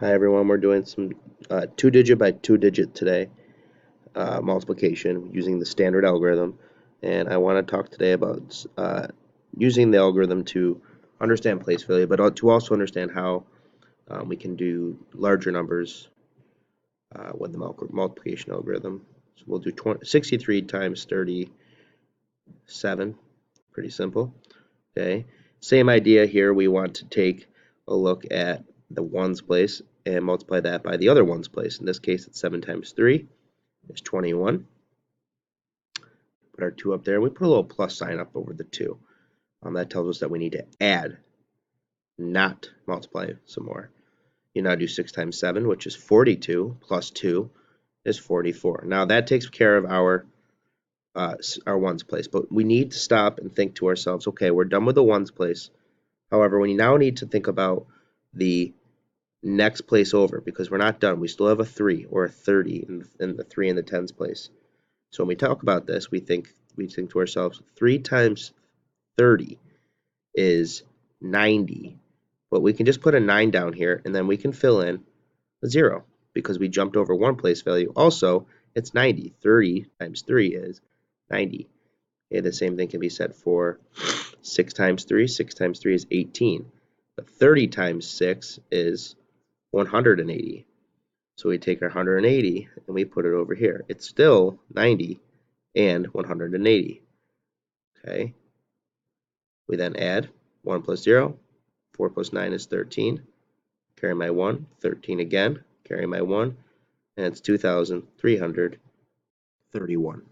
Hi everyone, we're doing some 2-digit by 2-digit today, multiplication using the standard algorithm. And I want to talk today about using the algorithm to understand place value, but to also understand how we can do larger numbers with the multiplication algorithm. So we'll do 63 times 37, pretty simple. Okay, same idea here. We want to take a look at the ones place and multiply that by the other ones place. In this case, it's 7 times 3 is 21. Put our 2 up there. We put a little plus sign up over the 2. That tells us that we need to add, not multiply some more. You now do 6 times 7, which is 42, plus 2 is 44. Now that takes care of our ones place, but we need to stop and think to ourselves, okay, we're done with the ones place. However, we now need to think about the next place over because we're not done. We still have a 3 or a 30 in the 3 and the tens place. So when we talk about this, we think to ourselves, 3 times 30 is 90. But we can just put a 9 down here and then we can fill in a 0 because we jumped over one place value. Also, it's 90. 30 times 3 is 90. Okay, the same thing can be said for 6 times 3. 6 times 3 is 18. But 30 times 6 is 180. So we take our 180 and we put it over here. It's still 90 and 180. Okay. We then add 1 plus 0. 4 plus 9 is 13. Carry my 1. 13 again. Carry my 1. And it's 2,331.